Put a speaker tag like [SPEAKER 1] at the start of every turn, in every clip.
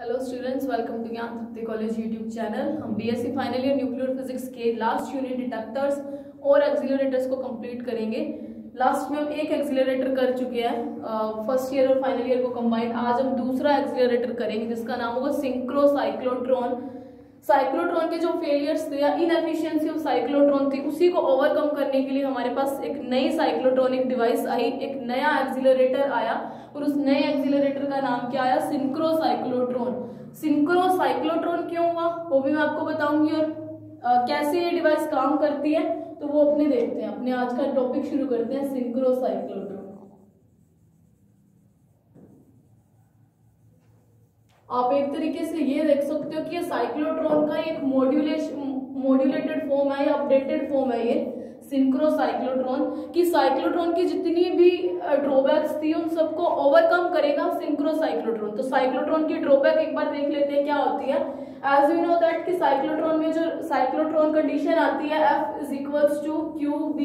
[SPEAKER 1] Hello students, welcome to ज्ञान तृप्ति college YouTube channel. हम BSc final year nuclear physics के last unit detectors और एक्सीलरेटर्स को कंप्लीट करेंगे। लास्ट में हम एक एक्सीलरेटर कर चुके हैं, फर्स्ट ईयर और फाइनल ईयर को कंबाइंड। आज हम दूसरा एक्सीलरेटर करेंगे जिसका नाम होगा सिंक्रो साइक्लोट्रॉन। साइक्लोट्रॉन के जो फेलियर्स थे या इनएफिशिएंसी ऑफ साइक्लोट्रॉन थी, उसी को ओवरकम करने के लिए हमारे पास एक नई साइक्लोट्रॉनिक डिवाइस आई, एक नया एक्सीलरेटर आया और उस नए एक्सीलरेटर का नाम क्या आया? Synchro cyclotron. सिंक्रो साइक्लोट्रॉन क्यों हुआ वो भी मैं आपको बताऊंगी, और कैसे ये डिवाइस काम करती है तो वो अपने देखते हैं। अपने आज का टॉपिक शुरू करते हैं, सिंक्रो साइक्लोट्रॉन। आप एक तरीके से ये देख सकते हो कि ये साइक्लोट्रॉन का एक मॉड्यूलेटेड फॉर्म है या अपडेटेड फॉर्म है ये सिंक्रो साइक्लोट्रॉन। की साइक्लोट्रॉन की जितनी भी ड्रॉबैक्स थी उन सबको ओवरकम करेगा सिंक्रो साइक्लोट्रॉन। तो साइक्लोट्रॉन की ड्रॉबैक एक बार देख लेते हैं क्या होती है। एज वी नो दैट कि साइक्लोट्रॉन में जो साइक्लोट्रॉन कंडीशन आती है F is equals to QB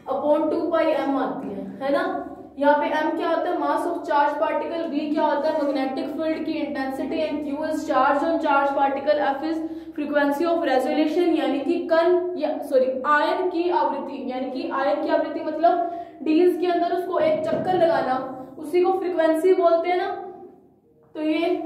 [SPEAKER 1] upon 2πm आती है ना। यहाँ पे m क्या होता है? Mass of charge particle, b क्या होता है? मैग्नेटिक फील्ड की intensity, and q is charge on charge particle, f is frequency of resolution यानी कि आयन की आवृत्ति, यानी कि आयन की आवृत्ति मतलब डीज के अंदर उसको एक चक्कर लगाना, उसी को फ्रीक्वेंसी बोलते हैं ना। तो ये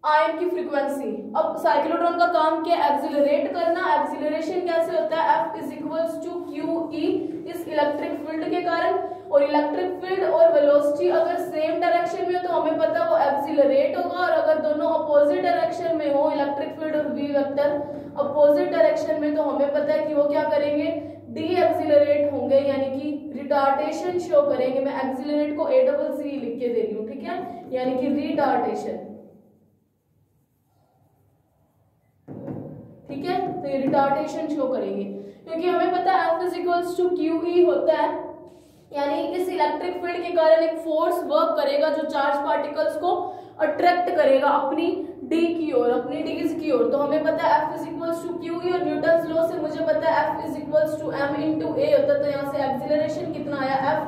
[SPEAKER 1] आयन की फ्रीक्वेंसी। अब साइक्लोट्रॉन का काम क्या है? एक्सीलरेट करना। एक्सीलरेशन कैसे होता है? F is equals to QE इस इलेक्ट्रिक फील्ड के कारण, और इलेक्ट्रिक फील्ड और वेलोसिटी अगर सेम डायरेक्शन में हो तो हमें पता है वो एक्सीलरेट होगा, और अगर दोनों अपोजिट डायरेक्शन में हो, इलेक्ट्रिक फील्ड और v वेक्टर अपोजिट डायरेक्शन में, तो हमें पता है कि वो क्या करेंगे? डी एक्सीलरेट होंगे, यानी कि रिटार्डेशन शो करेंगे। मैं एक्सीलरेट को ACC लिख के दे रही हूँ, ठीक है, यानी कि रिटार्डेशन, ठीक है। तो ये रिटार्डेशन शो करेंगे क्योंकि हमें पता है F is equals to QE होता है, यानी इस इलेक्ट्रिक फील्ड के कारण एक फोर्स वर्क करेगा जो चार्ज पार्टिकल्स को अट्रैक्ट करेगा अपनी डी की ओर, अपनी डीज की ओर। तो हमें पता है F is equals to QE, और न्यूटन्स लॉ से मुझे पता है F is equals to m into a होता है। तो यहाँ से एक्सीलरेशन कितना आया? F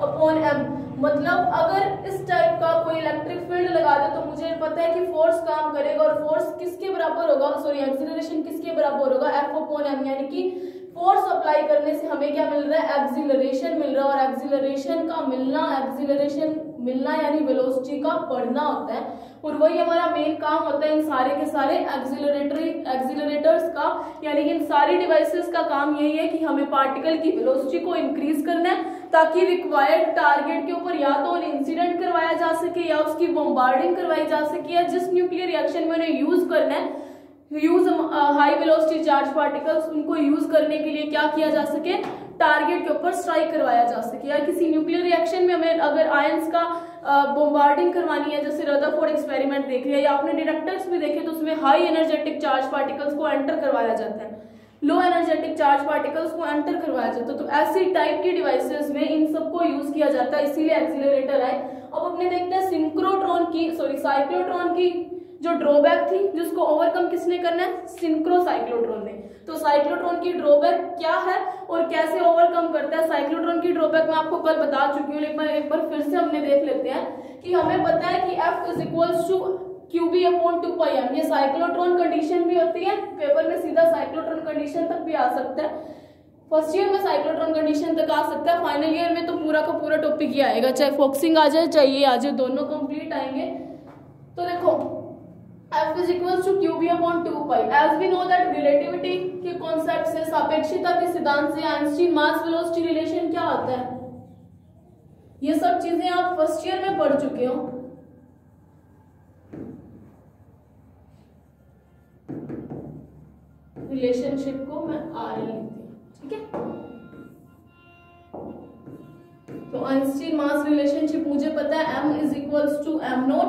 [SPEAKER 1] upon m। मतलब अगर इस टाइप का कोई इलेक्ट्रिक फील्ड लगा दे तो मुझे पता है कि फोर्स काम करेगा, और फोर्स किसके बराबर होगा? सॉरी, एक्सीलरेशन किसके बराबर होगा? F अपॉन m, यानी कि फोर्स अप्लाई करने से हमें क्या मिल रहा है? एक्सीलरेशन मिल रहा है। और एक्सीलरेशन का मिलना यानी वेलोसिटी का बढ़ना होता है, और वही हमारा मेन काम होता है इन सारे के सारे एक्सीलरेटर्स का। यानी इन सारी डिवाइसेस का काम यही है कि हमें पार्टिकल की वेलोसिटी को इंक्रीज करना है ताकि रिक्वायर्ड टारगेट के ऊपर या तो उन्हें इंसिडेंट करवाया जा सके या उसकी बॉम्बार्डिंग करवाई जा सके, या जिस न्यूक्लियर रिएक्शन में उन्हें यूज करना है, हाई वेलोसिटी चार्ज पार्टिकल्स, उनको यूज करने के लिए क्या किया जा सके? टारगेट के ऊपर स्ट्राइक करवाया जा सके। या किसी न्यूक्लियर रिएक्शन में हमें अगर आयंस का बॉम्बार्डिंग करवानी है, जैसे रदरफोर्ड एक्सपेरिमेंट देख लिया या आपने डिटेक्टर्स भी देखे, तो उसमें हाई एनर्जेटिक चार्ज पार्टिकल्स को एंटर करवाया जाता है, लो एनर्जेटिक चार्ज पार्टिकल्स को एंटर करवाया जाता है। तो ऐसी टाइप की डिवाइसेस में इन सबको यूज किया जाता है, इसीलिए एक्सीलरेटर आए। अब अपने देखते हैं साइक्लोट्रॉन की जो ड्रॉबैक थी, जिसको ओवरकम किसने करना है? सिंक्रो साइक्लोट्रॉन ने। तो साइक्लोट्रॉन की ड्रॉबैक क्या है और कैसे ओवरकम करता है? साइक्लोट्रॉन की ड्रॉबैक मैं आपको कल बता चुकी हूँ, लेकिन एक बार फिर से हमने देख लेते हैं कि हमें पता है कि F is equals to QB upon 2πm। ये साइक्लोट्रॉन कंडीशन भी होती है, पेपर में सीधा साइक्लोट्रॉन कंडीशन तक भी आ सकता है। फर्स्ट ईयर में साइक्लोट्रॉन कंडीशन तक आ सकता है, फाइनल ईयर में तो पूरा का पूरा टॉपिक ही आएगा, चाहे फोकसिंग आ जाए चाहे ये आ जाए, दोनों कंप्लीट आएंगे। तो देखो F is equals to QB upon 2π। As we know that relativity के कॉन्सेप्ट से, सापेक्षता के सिद्धांत से आइंस्टीन मास वेलोसिटी रिलेशन क्या होता है, ये सब चीजें आप फर्स्ट ईयर में पढ़ चुके हो। रिलेशनशिप को मैं RL लिखती हूँ, ठीक है। तो आइंस्टीन मास रिलेशनशिप मुझे पता है m is equals to m0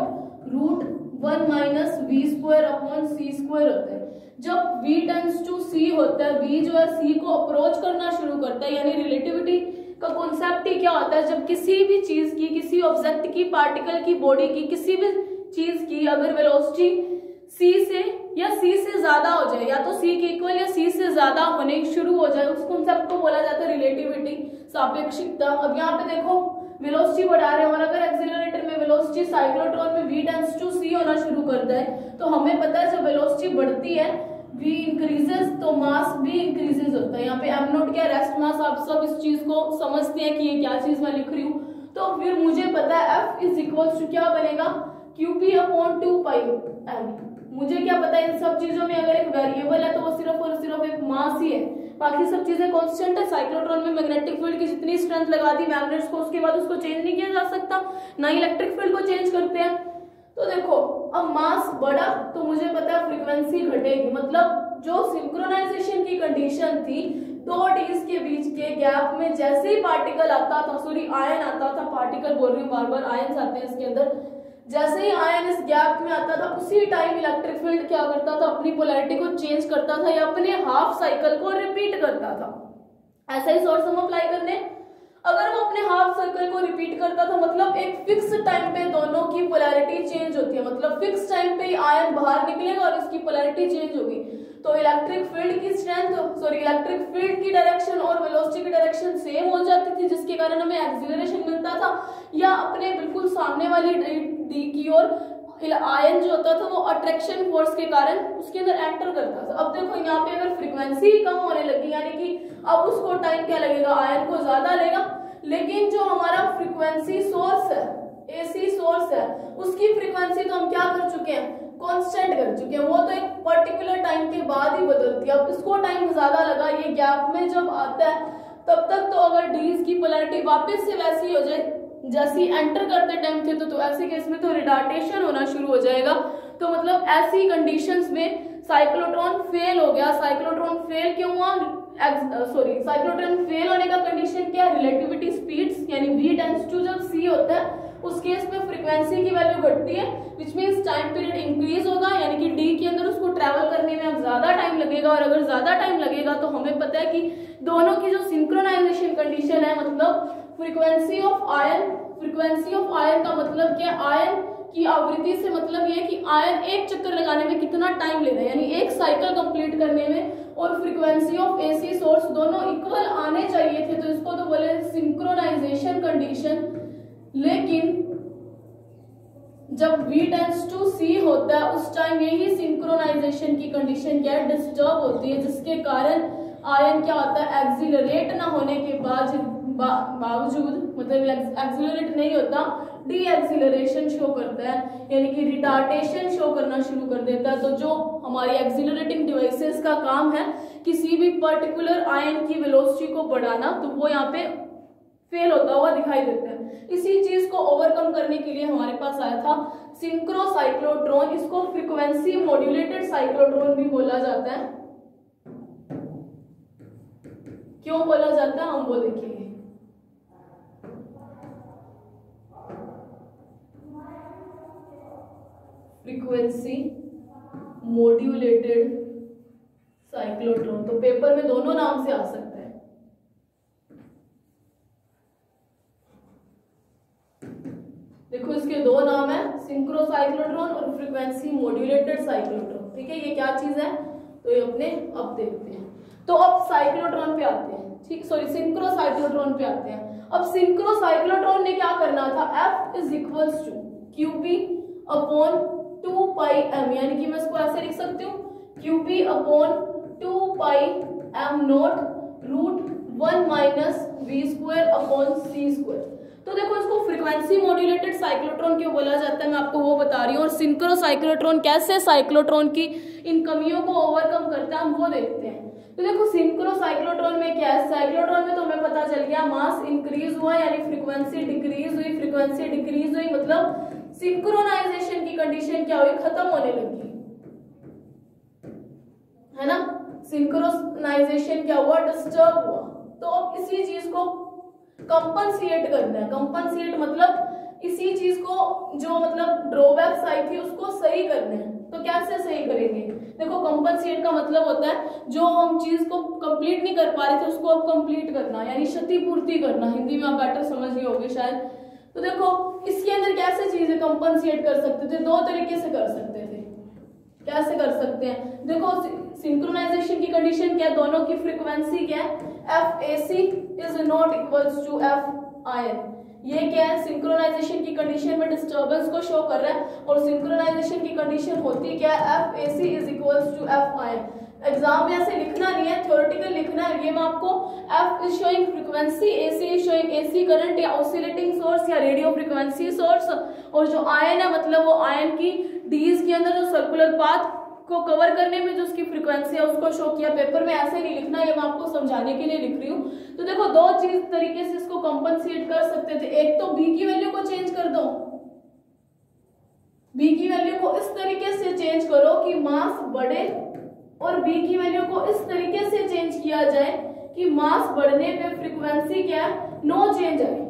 [SPEAKER 1] root 1 minus v square upon c square होता है। जब v टेंड्स टू c होता है, v जो है c को अप्रोच करना शुरू करता है, यानी रिलेटिविटी का कॉन्सेप्ट ही क्या होता है? जब किसी भी चीज की, किसी ऑब्जेक्ट की, पार्टिकल की, बॉडी की, किसी भी चीज की अगर वेलोसिटी c से या c से ज्यादा हो जाए, या तो c के इक्वल या c से ज्यादा होने शुरू हो जाए, उस कॉन्सेप्ट को बोला जाता है रिलेटिविटी, सापेक्षिकता। अब यहाँ पे देखो वेलोसिटी बढ़ा रहे हैं, और अगर एक्सीलरेटर में वेलोसिटी साइक्लोट्रॉन में v टेंड्स टू c होना शुरू करता है। तो हमें पता है जब वेलोसिटी बढ़ती है v इंक्रीजेस तो मास भी इंक्रीजेस होता है। यहाँ पे m नॉट क्या रेस्ट मास, आप सब इस चीज को समझते हैं कि ये क्या चीज मैं लिख रही हूँ। तो फिर मुझे पता है F इज इक्वल टू क्या बनेगा, QP अपॉन 2 पाई m। मुझे क्या पता है इन सब चीजों में अगर एक वेरिएबल है तो वो सिर्फ और सिर्फ एक मास ही है, बाकी सब चीजें कांस्टेंट है। साइक्लोट्रॉन में मैग्नेटिक फील्ड की जितनी स्ट्रेंथ लगा दी मैग्नेट्स को, उसके बाद उसको चेंज नहीं किया जा सकता, ना इलेक्ट्रिक फील्ड को चेंज करते हैं। तो देखो अब मास बढ़ा तो मुझे पता है फ्रीक्वेंसी घटेगी, मतलब जो सिंक्रोनाइजेशन की कंडीशन थी दो डीज के बीच के गैप में जैसे ही पार्टिकल आता था, सॉरी आयन आता था, पार्टिकल बोल रही हूँ बार बार, आयन्स आते हैं इसके अंदर, जैसे ही आयन इस गैप में आता था उसी टाइम इलेक्ट्रिक फील्ड क्या करता था, अपनी पोलैरिटी को चेंज करता था या अपने हाफ साइकिल को रिपीट करता था। ऐसा ही सोर्स हम अप्लाई करने, अगर वो अपने हाफ सर्कल को रिपीट करता था मतलब एक फिक्स टाइम पे दोनों की पोलैरिटी चेंज होती है, मतलब फिक्स टाइम पे आयन बाहर निकलेगा और इसकी पोलैरिटी चेंज होगी। तो इलेक्ट्रिक फील्ड की स्ट्रेंथ, सॉरी इलेक्ट्रिक फील्ड की डायरेक्शन और वेलोसिटी की डायरेक्शन सेम हो जाती थी, जिसके कारण हमें एक्सीलरेशन मिलता था, या अपने बिल्कुल सामने वाली डी की ओर आयन जो होता था वो अट्रैक्शन फोर्स के कारण उसके अंदर एंटर करता था। अब देखो यहाँ पे अगर फ्रीक्वेंसी कम होने लगी, यानी कि अब उसको टाइम क्या लगेगा, आयन को ज्यादा लेगा, लेकिन जो हमारा फ्रीक्वेंसी सोर्स है, एसी सोर्स है, उसकी फ्रीक्वेंसी तो हम क्या कर चुके हैं, कांस्टेंट कर चुके हैं, वो तो एक पर्टिकुलर टाइम के बाद ही बदलती है। अब इसको टाइम ज्यादा लगा, ये गैप में जब आता है तब तक तो अगर डीज की पोलैरिटी वापस से वैसी हो जाए जैसी एंटर करते टाइम थे, तो ऐसे केस में तो रिटार्डेशन होना शुरू हो जाएगा। तो मतलब ऐसी कंडीशंस में साइक्लोट्रॉन फेल हो गया। साइक्लोट्रॉन फेल क्यों हुआ, साइक्लोट्रॉन फेल होने का कंडीशन क्या है, रिलेटिविटी स्पीड्स, यानी v टेंड्स टू जब c होता है उस केस में फ्रीक्वेंसी की वैल्यू घटती है, which means time period increase होगा, यानी कि d के अंदर उसको ट्रैवल करने में अब ज्यादा टाइम लगेगा। और अगर ज्यादा टाइम लगेगा तो हमें पता है कि दोनों की जो सिंक्रोनाइजेशन कंडीशन है, मतलब फ्रीक्वेंसी ऑफ आयन का मतलब क्या, आयन की आवृत्ति से मतलब ये कि आयन एक चक्कर लगाने में कितना टाइम ले रहा है, यानी एक साइकिल कंप्लीट करने में, और फ्रीक्वेंसी ऑफ एसी सोर्स दोनों इक्वल आने चाहिए थे, तो इसको तो बोले सिंक्रोनाइजेशन कंडीशन। लेकिन जब v टेंड्स टू c होता है उस टाइम यही सिंक्रोनाइजेशन की कंडीशन क्या है, डिस्टर्ब होती है, जिसके कारण आयन क्या होता है, एक्सिलरेट ना होने के बावजूद, मतलब एक्सिलरेट नहीं होता, डी एक्सिलरेशन शो करता है, यानी कि रिटार्डेशन शो करना शुरू कर देता है। तो जो हमारी एक्सिलरेटिंग डिवाइसेस का काम है किसी भी पर्टिकुलर आयन की वेलोसिटी को बढ़ाना, तो वो यहाँ पे फेल होता हुआ दिखाई देता है। इसी चीज को ओवरकम करने के लिए हमारे पास आया था सिंक्रोसाइक्लोट्रॉन, इसको फ्रीक्वेंसी मॉड्यूलेटेड साइक्लोट्रॉन भी बोला जाता है। क्यों बोला जाता है हम वो देखेंगे। फ्रीक्वेंसी मॉड्यूलेटेड साइक्लोट्रॉन, तो पेपर में दोनों नाम से आ सकता है। देखो इसके दो नाम है, सिंक्रोसाइक्लोट्रॉन और फ्रीक्वेंसी मॉड्यूलेटेड साइक्लोट्रॉन। ठीक है, ये क्या चीज है तो ये अपने अब देखते हैं। तो अब साइक्लोट्रॉन पे आते हैं, ठीक, सॉरी सिंक्रोसाइक्लोट्रॉन पे आते हैं। अब सिंक्रोसाइक्लोट्रॉन ने क्या करना था, F is equals to QP upon 2 pi m, यानी कि मैं इसको ऐसे लिख सकती हूँ, QP upon 2 pi m not root 1 minus v square upon c square. तो देखो इसको फ्रीक्वेंसी मॉड्यूलेटेड साइक्लोट्रॉन क्यों बोला जाता है, मैं आपको वो बता रही हूँ। और सिंक्रोसाइक्लोट्रॉन कैसे साइक्लोट्रॉन की इन कमियों को ओवरकम करता है हम वो देखते हैं। तो देखो सिंक्रोसाइक्लोट्रॉन में क्या है, साइक्लोट्रॉन में तो हमें पता चल गया मास इंक्रीज हुआ, यानी फ्रीक्वेंसी डिक्रीज हुई, फ्रीक्वेंसी डिक्रीज हुई मतलब सिंक्रोनाइजेशन की कंडीशन क्या हुई, खत्म होने लगी, है ना। सिंक्रोनाइजेशन क्या हुआ, डिस्टर्ब हुआ। तो अब इसी चीज को कंपनसेट करना है। कंपनसेट मतलब इसी चीज को जो मतलब ड्रॉबैक्स आई थी उसको सही करना है। तो कैसे सही करेंगे, देखो कंपनसेट का मतलब होता है जो हम चीज को कंप्लीट नहीं कर पा रहे थे उसको अब कंप्लीट करना, यानी क्षतिपूर्ति करना। हिंदी में आप बेटर समझ गए होंगे शायद। तो देखो इसके अंदर कैसे चीजें कंपनसेट कर सकते थे, दो तरीके से कर सकते थे। कैसे कर सकते हैं, देखो सिंक्रोनाइजेशन की कंडीशन क्या है, दोनों की फ्रीक्वेंसी क्या है, FAC is not equals to F ion, ये क्या है, सिंक्रोनाइजेशन की कंडीशन में डिस्टर्बेंस को शो कर रहा है, और सिंक्रोनाइजेशन की कंडीशन होती क्या है, F A C is equals to F ion. Exam में ऐसे लिखना नहीं है, थ्योरेटिकल लिखना है। ये मैं आपको F is showing frequency, AC is showing AC current या ऑसिलेटिंग सोर्स या रेडियो फ्रीक्वेंसी सोर्स, और जो आयन है मतलब वो आयन की डीज के अंदर जो सर्कुलर पाथ को कवर करने में जो उसकी फ्रीक्वेंसी है उसको शो किया। पेपर में ऐसे नहीं लिखना, ये मैं आपको समझाने के लिए लिख रही हूँ। तो देखो दो चीज तरीके से इसको कंपनसेट कर सकते थे। एक तो बी की वैल्यू को चेंज कर दो, बी की वैल्यू को इस तरीके से चेंज करो कि मास बढ़े, और बी की वैल्यू को इस तरीके से चेंज किया जाए कि मास बढ़ने पे फ्रीक्वेंसी क्या नो चेंज आए,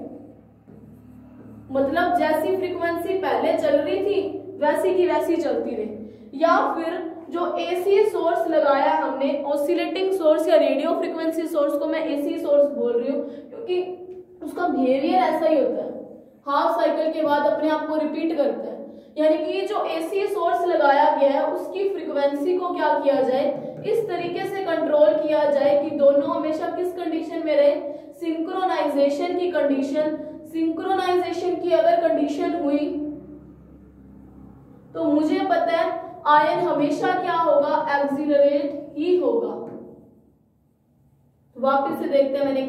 [SPEAKER 1] मतलब जैसी फ्रीक्वेंसी पहले चल रही थी वैसी की वैसी चलती रहे। या फिर जो एसी सोर्स लगाया हमने, ऑसिलेटिंग सोर्स या रेडियो फ्रीक्वेंसी सोर्स को मैं एसी सोर्स बोल रही हूँ क्योंकि उसका बिहेवियर ऐसा ही होता है, हाफ साइकिल के बाद अपने आप को रिपीट करता है। यानी कि जो एसी सोर्स लगाया गया है उसकी फ्रीक्वेंसी को क्या किया जाए, इस तरीके से कंट्रोल किया जाए कि दोनों हमेशा किस कंडीशन में रहे, सिंक्रोनाइजेशन की कंडीशन। सिंक्रोनाइजेशन की अगर कंडीशन हुई तो मुझे पता है आयन हमेशा क्या होगा, एक्सिलरेट ही होगा। वापस से देखते हैं मैंने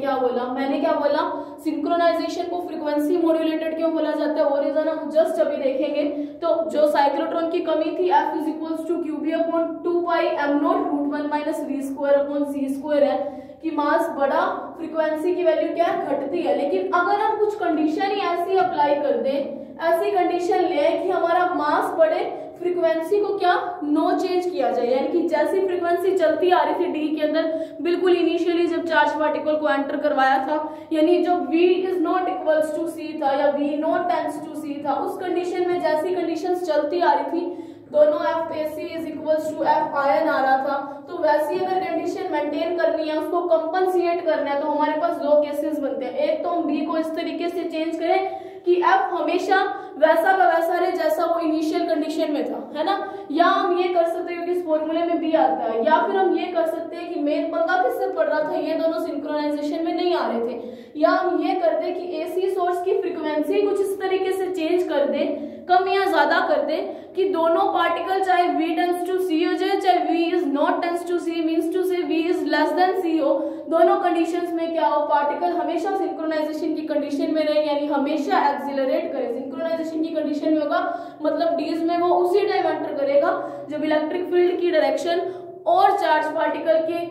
[SPEAKER 1] क्या बोला, सिंक्रोनाइजेशन को फ्रीक्वेंसी मॉड्यूलेटेड क्यों बोला जाता है, ओरिजिन हम जस्ट अभी देखेंगे। तो जो साइक्लोट्रॉन की कमी थी, F is equals to QB upon 2 pi m not root 1 minus v square upon c square है कि मास बड़ा, फ्रीक्वेंसी की वैल्यू क्या घटती है। लेकिन अगर हम कुछ कंडीशन ही ऐसी अप्लाई कर दें, ऐसी कंडीशन ले कि हमारा मास बढ़े, फ्रीक्वेंसी को क्या नो चेंज किया जाए, यानी कि जैसी फ्रीक्वेंसी चलती आ रही थी डी के अंदर बिल्कुल इनिशियली जब चार्ज पार्टिकल को एंटर करवाया था, यानी जब v is not equals to c था या v not tends to c था, उस कंडीशन में जैसी कंडीशंस चलती आ रही थी, दोनों F A C is equals to F आयन आ रहा था, तो वैसी अगर कंडीशन मेंटेन करनी है, उसको कंपनसेट करना है, तो हमारे पास दो केसेस बनते हैं। एक तो हम बी को इस तरीके से चेंज करें कि एफ हमेशा वैसा का वैसा रहे जैसा वो इनिशियल कंडीशन में था, है ना। या हम ये कर सकते हैं कि इस फॉर्मूले में बी आता है, या फिर हम ये कर सकते हैं कि मेन पंगा किससे पड़ रहा था, ये दोनों सिंक्रोनाइजेशन में नहीं आ रहे थे, या हम ये करते कि एसी सोर्स की फ्रीक्वेंसी कुछ इस तरीके से चेंज कर दे, कम या ज्यादा कर दे कि दोनों पार्टिकल चाहे v टेंड्स टू c हो जाए, चाहे v is not tends to c means to say v is less than c हो, दोनों कंडीशंस में क्या हो, पार्टिकल हमेशा सिंक्रोनाइजेशन की कंडीशन में रहे, यानी हमेशा एक्सिलरेट करे। सिंक्रोनाइजेशन की कंडीशन में होगा मतलब डीज में वो उसी टाइम एंटर करेगा जब इलेक्ट्रिक फील्ड की डायरेक्शन और चार्ज पार्टिकल के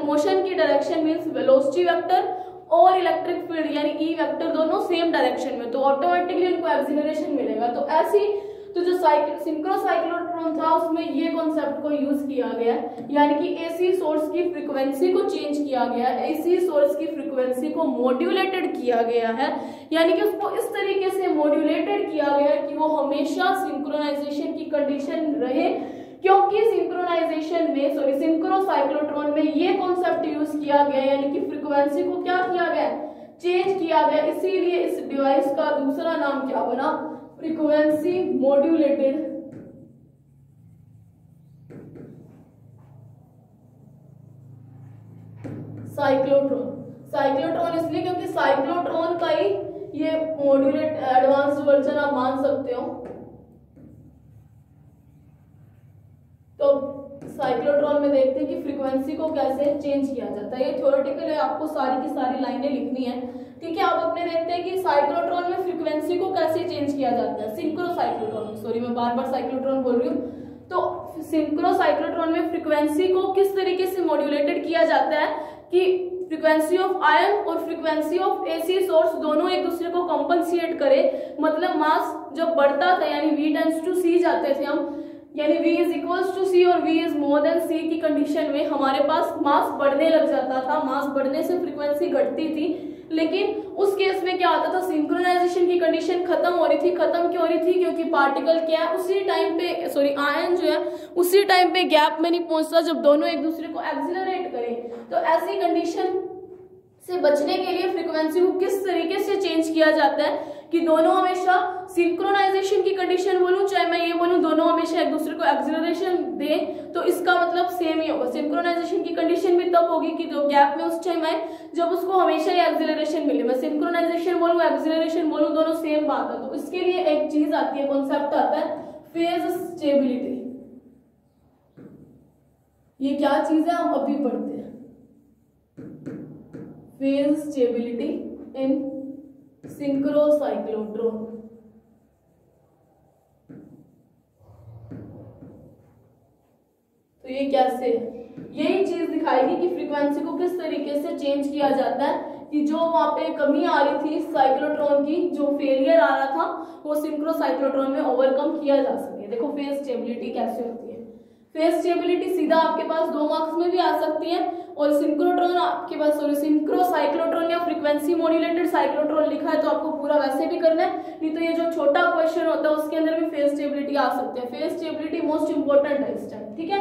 [SPEAKER 1] मोशन की डायरेक्शन मींस वेलोसिटी वेक्टर और इलेक्ट्रिक फील्ड यानी ई वेक्टर दोनों सेम डायरेक्शन में, तो ऑटोमेटिकली उनको एक्सिलरेशन मिलेगा। तो ऐसी तो जो सिंक्रो साइक्लोट्रॉन था उसमें ये कॉन्सेप्ट को यूज किया गया, यानी कि एसी सोर्स की फ्रीक्वेंसी को चेंज किया गया, एसी सोर्स की फ्रीक्वेंसी को मॉड्यूलेटेड किया गया है, यानी कि उसको इस तरीके से मॉड्यूलेटेड किया गया कि वो हमेशा सिंक्रोनाइजेशन की कंडीशन रहे, क्योंकि सिंक्रो साइक्लोट्रॉन में ये कॉन्सेप्ट यूज किया गया, यानी कि फ्रीक्वेंसी को क्या किया गया, चेंज किया गया। इसीलिए इस डिवाइस का दूसरा नाम क्या बना, फ्रीक्वेंसी मॉड्यूलेटेड साइक्लोट्रॉन। साइक्लोट्रॉन इसलिए क्योंकि साइक्लोट्रॉन का ही ये मॉड्यूलेट एडवांस वर्जन आप मान सकते हो। तो साइक्लोट्रॉन में देखते हैं कि फ्रीक्वेंसी को कैसे चेंज किया जाता है। ये थ्योरेटिकल है, आपको सारी की सारी लाइनें लिखनी है, ठीक है। आप अपने देखते हैं कि साइक्लोट्रॉन में फ्रीक्वेंसी को कैसे चेंज किया जाता है, सिंक्रो साइक्लोट्रॉन में, सॉरी मैं बार बार साइक्लोट्रॉन बोल रही हूँ। तो सिंक्रो साइक्लोट्रॉन में फ्रीक्वेंसी को किस तरीके से मॉड्यूलेटेड किया जाता है कि फ्रीक्वेंसी ऑफ आयन और फ्रीक्वेंसी ऑफ एसी सोर्स दोनों एक दूसरे को कंपनसेट करे, मतलब मास जब बढ़ता था यानी v टेंड्स टू c जाते थे हम, यानी v is equals to c और v is more than c की कंडीशन में हमारे पास मास बढ़ने लग जाता था। मास बढ़ने से फ्रीक्वेंसी घटती थी, लेकिन उस केस में क्या होता था, सिंक्रोनाइजेशन की कंडीशन खत्म हो रही थी। खत्म क्यों हो रही थी, क्योंकि पार्टिकल क्या है उसी टाइम पे, सॉरी आयन जो है उसी टाइम पे गैप में नहीं पहुंचता जब दोनों एक दूसरे को एक्सिलरेट करें। तो ऐसी कंडीशन से बचने के लिए फ्रीक्वेंसी को किस तरीके से चेंज किया जाता है कि दोनों हमेशा सिंक्रोनाइजेशन की कंडीशन बोलूं चाहे मैं ये बोलूं दोनों हमेशा एक दूसरे को एक्सिलरेशन दें, तो इसका मतलब सेम ही होगा। सिंक्रोनाइजेशन की कंडीशन भी तब होगी कि जो गैप में उस टाइम आए जब उसको हमेशा ही एक्सिलरेशन मिले। मैं सिंक्रोनाइजेशन बोलूं एक्सिलरेशन बोलूं दोनों सेम बात है। तो इसके लिए एक चीज आती है, कॉन्सेप्ट आता है फेज स्टेबिलिटी। ये क्या चीज है हम अभी पढ़ते हैं, फेज स्टेबिलिटी इन सिंक्रोसाइक्लोट्रॉन। तो ये कैसे है, यही चीज दिखाएगी कि फ्रीक्वेंसी को किस तरीके से चेंज किया जाता है, कि जो वहां पे कमी आ रही थी साइक्लोट्रॉन की, जो फेलियर आ रहा था वो सिंक्रोसाइक्लोट्रॉन में ओवरकम किया जा सके। देखो फेज स्टेबिलिटी कैसे होती है। फेज स्टेबिलिटी सीधा आपके पास 2 मार्क्स में भी आ सकती है, और सिंक्रोट्रॉन आपके पास सिंक्रोसाइक्लोट्रॉन या फ्रीक्वेंसी मॉड्यूलेटेड साइक्लोट्रॉन लिखा है तो आपको पूरा वैसे भी करना है, नहीं तो ये जो छोटा क्वेश्चन होता है उसके अंदर भी फेज स्टेबिलिटी आ सकती है। फेज स्टेबिलिटी मोस्ट इंपोर्टेंट है इस टाइम, ठीक है।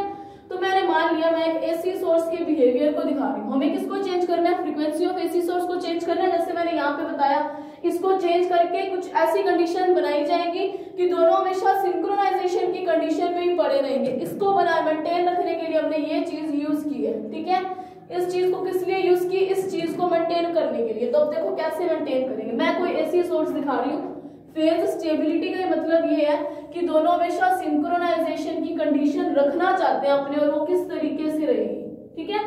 [SPEAKER 1] तो मैंने मान लिया मैं एक एसी सोर्स के बिहेवियर को दिखा रही हूँ, हमें किसको चेंज करना है, फ्रीक्वेंसी ऑफ एसी सोर्स को चेंज करना है। जैसे मैंने यहाँ पे बताया, इसको चेंज करके कुछ ऐसी कंडीशन बनाई जाएगी कि दोनों हमेशा सिंक्रोनाइजेशन की कंडीशन में ही पड़े रहेंगे। इसको बनाए मेंटेन रखने के लिए हमने ये चीज यूज की है, ठीक है। इस चीज को किस लिए यूज की, इस चीज को मेंटेन करने के लिए। तो अब देखो कैसे मेंटेन करेंगे। मैं कोई एसी सोर्स दिखा रही हूँ, फेज स्टेबिलिटी का मतलब ये है कि दोनों हमेशा सिंक्रोनाइजेशन की कंडीशन रखना चाहते हैं अपने, और वो किस तरीके से रहेगी, ठीक है।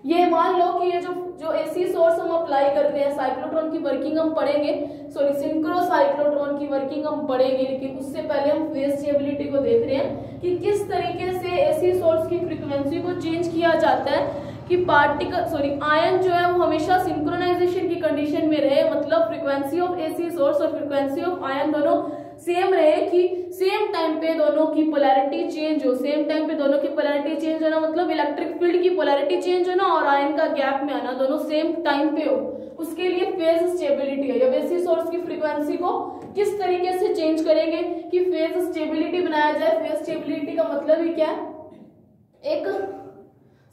[SPEAKER 1] ये मान लो कि ये जो एसी सोर्स हम अप्लाई करते हैं, साइक्लोट्रॉन की वर्किंग हम पढ़ेंगे, सॉरी सिंक्रोसाइक्लोट्रॉन की वर्किंग हम पढ़ेंगे, लेकिन उससे पहले हम फेज स्टेबिलिटी को देख रहे हैं कि किस तरीके से एसी सोर्स की फ्रीक्वेंसी को चेंज किया जाता है कि पार्टिकल आयन जो है वो हमेशा सिंक्रोनाइजेशन की कंडीशन में रहे। मतलब फ्रीक्वेंसी ऑफ एसी सोर्स और फ्रीक्वेंसी ऑफ आयन दोनों सेम रहे, कि सेम टाइम पे दोनों की पोलैरिटी चेंज हो। सेम टाइम पे दोनों की पोलैरिटी चेंज होना मतलब इलेक्ट्रिक फील्ड की पोलैरिटी चेंज होना और आयन का गैप में आना, दोनों सेम टाइम पे हो। उसके लिए फेज स्टेबिलिटी है। जब एसी सोर्स की फ्रीक्वेंसी को किस तरीके से चेंज करेंगे कि फेज स्टेबिलिटी बनाया जाए। फेज स्टेबिलिटी का मतलब ही क्या है, एक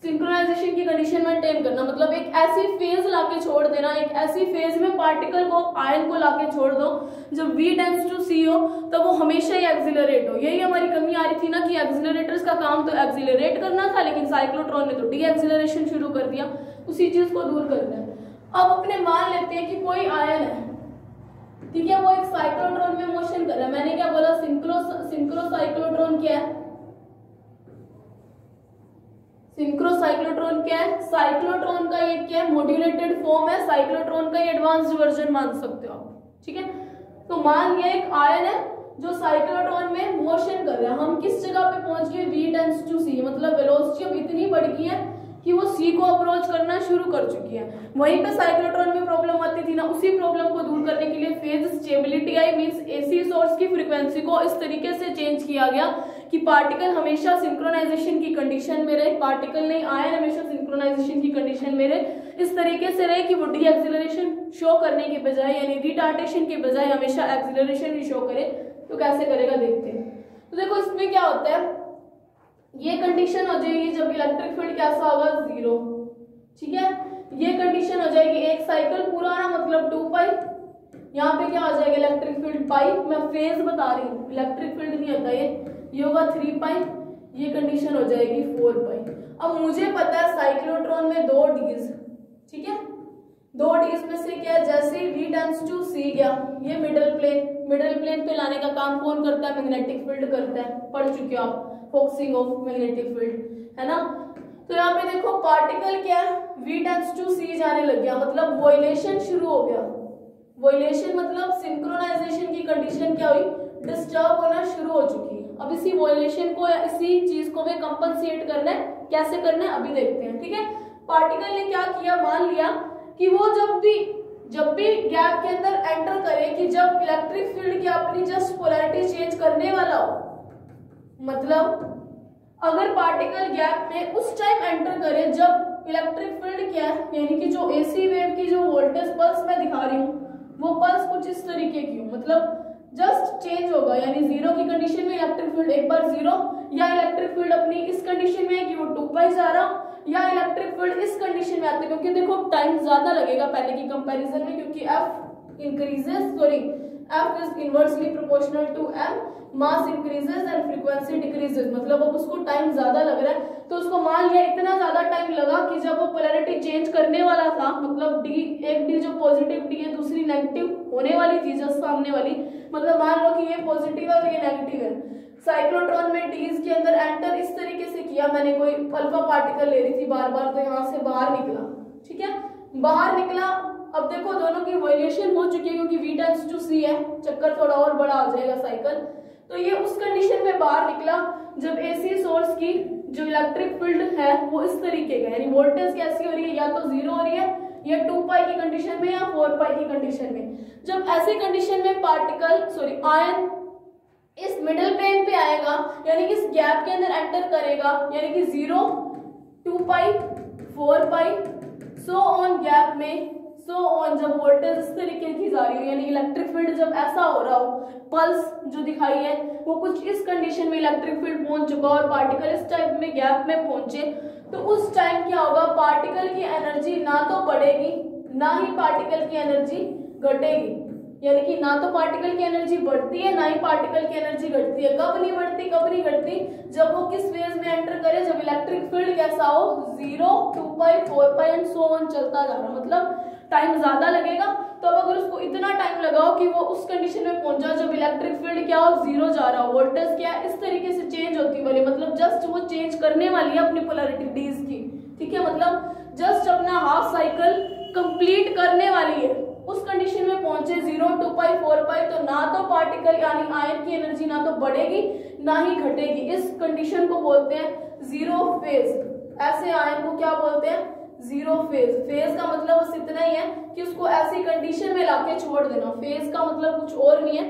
[SPEAKER 1] सिंक्रोनाइजेशन की कंडीशन मेंटेन करना, मतलब एक ऐसी फेज लाके छोड़ देना, एक ऐसी फेज में पार्टिकल को, आयन को लाके छोड़ दो जब V टेंड्स टू C हो तब वो हमेशा ही एक्सिलरेट हो। यही हमारी कमी आ रही थी ना, कि एक्सिलरेटर्स का काम तो एक्सिलरेट करना था, लेकिन साइक्लोट्रॉन ने तो डी एक्सिलरेशन शुरू कर दिया। उसी चीज को दूर करना है। अब अपने मान लेते हैं कि कोई आयन है, ठीक है, वो एक साइक्लोट्रॉन में मोशन कर रहा है। मैंने क्या बोला, सिंक्रोसाइक्लोट्रॉन क्या है, सिंक्रोसाइक्लोट्रॉन क्या है, साइक्लोट्रॉन का ये क्या है, मॉड्यूलेटेड फॉर्म है। साइक्लोट्रॉन का ये एडवांस्ड वर्जन मान सकते हो आप, ठीक है। तो मान लिया एक आयन है जो साइक्लोट्रॉन में मोशन कर रहा है। हम किस जगह पे पहुंच गए, V टेंड्स टू C, मतलब वेलोसिटी अब इतनी बढ़ गई है कि वो C को अप्रोच करना शुरू कर चुकी है। वहीं पे साइक्लोट्रॉन में प्रॉब्लम आती थी ना, उसी प्रॉब्लम को दूर करने के लिए फेज स्टेबिलिटी आई। मींस एसी सोर्स की फ्रीक्वेंसी को इस तरीके से चेंज किया गया कि पार्टिकल हमेशा सिंक्रोनाइजेशन की कंडीशन में रहे, पार्टिकल नहीं आयन हमेशा सिंक्रोनाइजेशन की कंडीशन में रहे, इस तरीके से रहे कि वो डी एक्सिलरेशन शो करने के बजाय, यानी रिटार्डेशन के बजाय हमेशा एक्सिलरेशन ही शो करे। तो कैसे करेगा देखते हैं। तो देखो इसमें क्या होता है, ये कंडीशन हो जाएगी जब इलेक्ट्रिक फील्ड कैसा होगा, 0, ठीक है। ये कंडीशन हो जाएगी एक साइकिल पूरा ना, मतलब 2 पाई। यहाँ पे क्या हो जाएगा, इलेक्ट्रिक फील्ड पाई, मैं फेज बता रही हूँ, इलेक्ट्रिक फील्ड नहीं होता ये होगा 3 पाई। ये कंडीशन हो जाएगी 4 पाई। अब मुझे पता है साइक्लोट्रॉन में 2 डीज, ठीक है, 2 डीज में से क्या है, जैसे ही V टेंड्स टू C गया, ये मिडिल प्लेन पे लाने का काम कौन करता है, मैग्नेटिक फील्ड करता है। पढ़ चुके हो आप, फोकसिंग ऑफ मैग्नेटिक फील्ड, है ना। तो यहाँ पे देखो पार्टिकल क्या है, V टेंड्स टू C जाने लग गया, मतलब वॉइलेशन शुरू हो गया। वॉइलेशन मतलब सिंक्रोनाइजेशन की कंडीशन क्या हुई, डिस्टर्ब होना शुरू हो चुकी है। अब इसी वॉइलेशन को या इसी चीज को हमें कंपनसेट करना है। कैसे करना है अभी देखते हैं, ठीक है। पार्टिकल ने क्या किया, मान लिया कि वो जब भी गैप के अंदर एंटर करे, कि जब इलेक्ट्रिक फील्ड की अपनी जस्ट पोलैरिटी चेंज करने वाला हो, मतलब अगर पार्टिकल गैप में उस टाइम एंटर करे जब इलेक्ट्रिक फील्ड क्या है, यानी कि जो एसी वेव की जो वोल्टेज पल्स मैं दिखा रही हूँ वो पल्स कुछ इस तरीके की हो, मतलब जस्ट चेंज होगा, यानी 0 की कंडीशन में इलेक्ट्रिक फील्ड एक बार 0, या इलेक्ट्रिक फील्ड अपनी इस कंडीशन में है कि वो 2 पाई जा रहा, या इलेक्ट्रिक फील्ड इस कंडीशन में आते हैं, क्योंकि देखो टाइम ज्यादा लगेगा पहले की कंपैरिजन में, क्योंकि F F is inversely proportional to M, mass increases and frequency decreases। मतलब अब उसको टाइम ज्यादा लग रहा है, तो उसको मान लिया इतना ज्यादा टाइम लगा कि जब वो पोलैरिटी चेंज करने वाला था, मतलब डी, एक डी जो पॉजिटिव डी है दूसरी नेगेटिव होने वाली थी जस्ट सामने वाली, मतलब मान लो कि ये पॉजिटिव है और ये नेगेटिव है। साइक्लोट्रॉन में डीज के अंदर एंटर इस तरीके से किया मैंने, कोई अल्फा पार्टिकल ले रही थी बार बार, तो यहाँ से बाहर निकला, ठीक है, बाहर निकला। अब देखो दोनों की वॉल्यूशन हो चुकी है क्योंकि V टेंड्स टू C है, चक्कर थोड़ा और बड़ा हो जाएगा साइकिल। तो ये उस कंडीशन में बाहर निकला जब AC सोर्स की जो इलेक्ट्रिक फील्ड है वो इस तरीके का, यानी वोल्टेज कैसी हो रही है, या तो 0 हो रही है या 2 पाई की कंडीशन में या 4 पाई की कंडीशन में। जब ऐसे कंडीशन में पार्टिकल आयन इस मिडिल प्लेन पे आएगा, यानी कि इस गैप के अंदर एंटर करेगा, यानी कि 0, 2 पाई, 4 पाई, सो ऑन गैप में, सो ऑन, जब वोल्टेज इस तरीके की जा रही हो, यानी इलेक्ट्रिक फील्ड जब ऐसा हो रहा हो, पल्स जो दिखाई है वो कुछ इस कंडीशन में इलेक्ट्रिक फील्ड पहुंच चुका और पार्टिकल इस टाइप में गैप में पहुंचे, तो उस टाइम क्या होगा, पार्टिकल की एनर्जी ना तो बढ़ेगी ना ही पार्टिकल की एनर्जी घटेगी। यानी कि ना तो पार्टिकल की एनर्जी बढ़ती है ना ही पार्टिकल की एनर्जी घटती है। कब नहीं बढ़ती, कब नहीं घटती, जब वो किस फेज में एंटर करे, जब इलेक्ट्रिक फील्ड कैसा हो, 0, 2 पाई, 4 पाई एंड सो ऑन चलता जा रहा, मतलब टाइम ज्यादा लगेगा। तो अब अगर उसको इतना टाइम लगाओ कि वो उस कंडीशन में पहुंच जाए जब इलेक्ट्रिक फील्ड क्या हो, 0 जा रहा हो, वोल्टेज क्या है इस तरीके से चेंज होती वाली, मतलब जस्ट वो चेंज करने वाली है अपनी पोलैरिटी डीज की, ठीक है, मतलब जस्ट अपना हाफ साइकिल कंप्लीट करने वाली है। उस कंडीशन में पहुंचे 0, 2 पाई, 4 पाई, तो ना तो पार्टिकल यानी आयन की एनर्जी ना तो बढ़ेगी ना ही घटेगी। इस कंडीशन को बोलते हैं जीरो फेज। ऐसे आयन को क्या बोलते हैं, जीरो फेज। फेज का मतलब बस इतना ही है कि उसको ऐसी कंडीशन में लाके छोड़ देना। फेज का मतलब कुछ और नहीं है,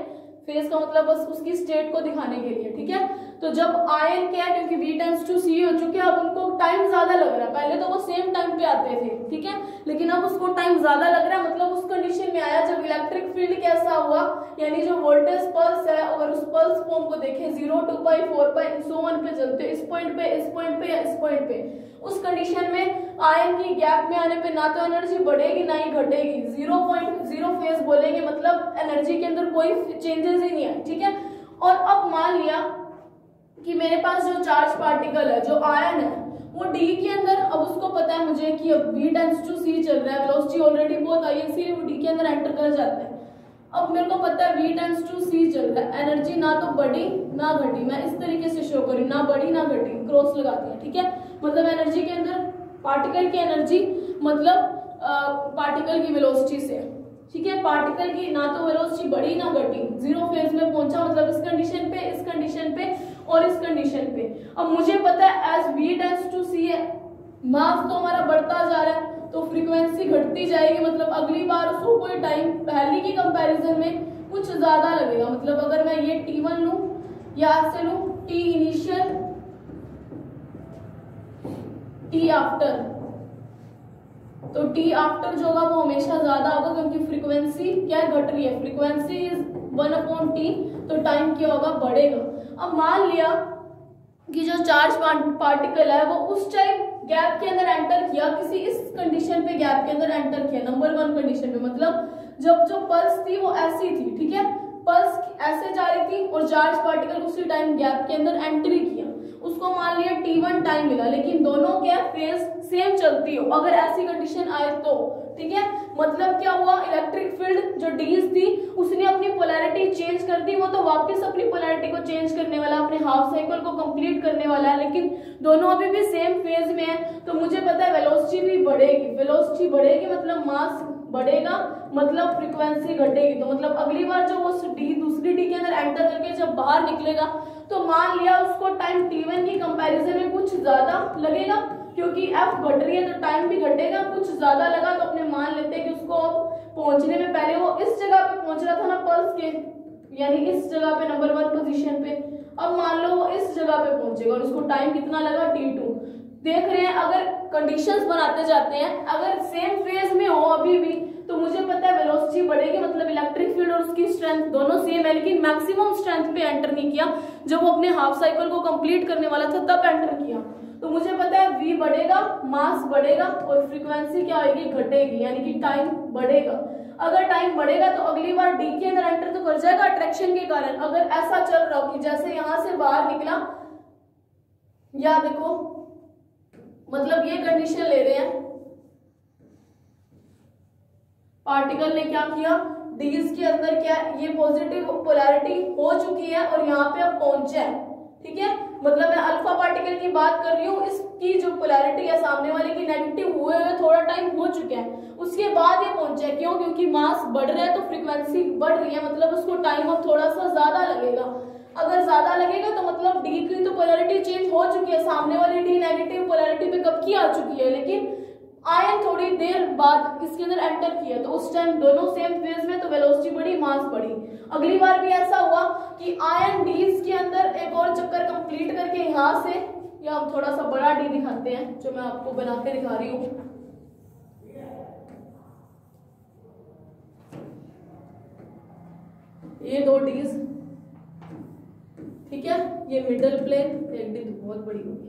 [SPEAKER 1] फेज का मतलब बस उसकी स्टेट को दिखाने के लिए, ठीक है। तो जब आयन क्या है, क्योंकि V टेंड्स टू C हो चुके हैं, अब उनको टाइम ज्यादा लग रहा है। पहले तो वो सेम टाइम पे आते थे, ठीक है, लेकिन अब उसको टाइम ज्यादा लग रहा है, मतलब उस कंडीशन में आया जब इलेक्ट्रिक फील्ड कैसा हुआ, यानी जो वोल्टेज पल्स है, अगर उस पल्स फॉर्म को देखें 0, 2 पाई, 4 पाई, सो ऑन पे चलते, इस पॉइंट पे, इस पॉइंट पे या इस पॉइंट पे, उस कंडीशन में आयन की गैप में आने पे ना तो एनर्जी बढ़ेगी ना ही घटेगी। 0.0 फेज बोलेंगे, मतलब एनर्जी के अंदर कोई चेंजेस ही नहीं है, ठीक है। और अब मान लिया कि मेरे पास जो चार्ज पार्टिकल है, जो आयन है, वो D के अंदर, अब उसको पता है मुझे कि अब V टेंड्स टू C चल रहा है, वेलोसिटी ऑलरेडी बहुत आई है, इसीलिए वो D के अंदर एंटर कर जाता है। अब मेरे को पता है V टेंड्स टू C चल रहा है, एनर्जी ना तो बढ़ी ना घटी, मैं इस तरीके से शो करी, ना बढ़ी ना घटी, क्रॉस लगा दिया, ठीक है। मतलब एनर्जी के अंदर पार्टिकल की एनर्जी मतलब पार्टिकल की वेलोसिटी से, ठीक है, पार्टिकल की ना तो वेलोसिटी बढ़ी ना घटी, जीरो फेज में पहुंचा, मतलब इस कंडीशन पे, इस कंडीशन पे और इस कंडीशन पे। अब मुझे पता है as V tends to C है, मास तो हमारा बढ़ता जा रहा है, तो फ्रीक्वेंसी घटती जाएगी, मतलब अगली बार उसको कोई टाइम पहले की कंपैरिजन में कुछ ज्यादा लगेगा। मतलब अगर मैं ये T1 लूं या ऐसे लूं, T इनिशियल, T आफ्टर, तो T आफ्टर जो होगा वो हमेशा ज्यादा होगा क्योंकि फ्रीक्वेंसी क्या घट रही है, फ्रीक्वेंसी इज 1/T, तो टाइम क्या होगा, बढ़ेगा। अब मान लिया कि जो चार्ज पार्टिकल है वो उस टाइम गैप के अंदर एंटर किया, किसी इस कंडीशन पे गैप के अंदर एंटर किया, नंबर 1 कंडीशन पे, मतलब जब जो पल्स थी वो ऐसी थी, ठीक है, पल्स ऐसे जा रही थी और चार्ज पार्टिकल उसी टाइम गैप के अंदर एंट्री किया, उसको मान लिया T1 टाइम मिला, लेकिन दोनों क्या फेज सेम चलती हो अगर ऐसी कंडीशन आए तो, ठीक है। मतलब क्या हुआ, इलेक्ट्रिक फील्ड जो डीज थी उसने अपनी पोलैरिटी चेंज कर दी, वो तो वापस अपनी पोलैरिटी को चेंज करने वाला, अपने हाफ साइकिल को कंप्लीट करने वाला है, लेकिन दोनों अभी भी सेम फेज में है। तो मुझे पता है वेलोसिटी भी बढ़ेगी, वेलोसिटी बढ़ेगी मतलब मास बढ़ेगा, मतलब फ्रीक्वेंसी घटेगी। तो मतलब अगली बार जब वो दूसरी डी के अंदर एंटर करके जब बाहर निकलेगा तो मान लिया उसको टाइम T1 की कंपैरिजन में कुछ ज्यादा लगेगा, क्योंकि F घट रही है तो टाइम भी घटेगा, कुछ ज्यादा लगा तो अपने मान लेते हैं कि उसको पहुंचने में, पहले वो इस जगह पे पहुंच रहा था ना पल्स के, यानी इस जगह पे नंबर 1 पोजीशन पे, अब मान लो वो इस जगह पे पहुंचेगा और उसको टाइम कितना लगा, T2। देख रहे हैं, अगर कंडीशंस बनाते जाते हैं, अगर सेम फेज में हो अभी भी, तो मुझे पता है वेलोसिटी बढ़ेगी, मतलब इलेक्ट्रिक फील्ड और उसकी स्ट्रेंथ दोनों सेम है, लेकिन मैक्सिमम स्ट्रेंथ पे एंटर नहीं किया, जब वो अपने हाफ साइकिल को कंप्लीट करने वाला था तब एंटर किया। तो मुझे पता है V बढ़ेगा, मास बढ़ेगा और फ्रीक्वेंसी क्या होगी, घटेगी, यानी कि टाइम बढ़ेगा। अगर टाइम बढ़ेगा तो अगली बार डी के अंदर एंटर तो कर जाएगा अट्रैक्शन के कारण। अगर ऐसा चल रहा हो कि जैसे यहां से बाहर निकला, या देखो मतलब ये कंडीशन ले रहे हैं, पार्टिकल ने क्या किया, डीज के अंदर क्या ये पॉजिटिव पोलैरिटी हो चुकी है और यहाँ पे अब पहुंचा है, ठीक है। मतलब मैं अल्फा पार्टिकल की बात कर रही हूँ, इसकी जो पोलैरिटी है सामने वाले की नेगेटिव हुए हुए थोड़ा टाइम हो चुका है, उसके बाद ये पहुंचा है। क्यों? क्योंकि मास बढ़ रहा है तो फ्रीक्वेंसी बढ़ रही है, मतलब उसको टाइम अब थोड़ा सा ज्यादा लगेगा। अगर ज्यादा लगेगा तो मतलब डी की तो पोलैरिटी चेंज हो चुकी है, सामने वाली डी नेगेटिव पोलैरिटी पे कब की आ चुकी है, लेकिन आयन थोड़ी देर बाद इसके अंदर एंटर किया तो उस टाइम दोनों सेम फेज में, तो वेलोसिटी बढ़ी, मास बढ़ी। अगली बार भी ऐसा हुआ कि आयन डीज के अंदर एक और चक्कर कंप्लीट करके यहां से, या हम थोड़ा सा बड़ा डी दिखाते हैं जो मैं आपको बना के दिखा रही हूं, ये दो डीज, ठीक है, ये मिडल प्लेन, एक डी बहुत बड़ी होगी,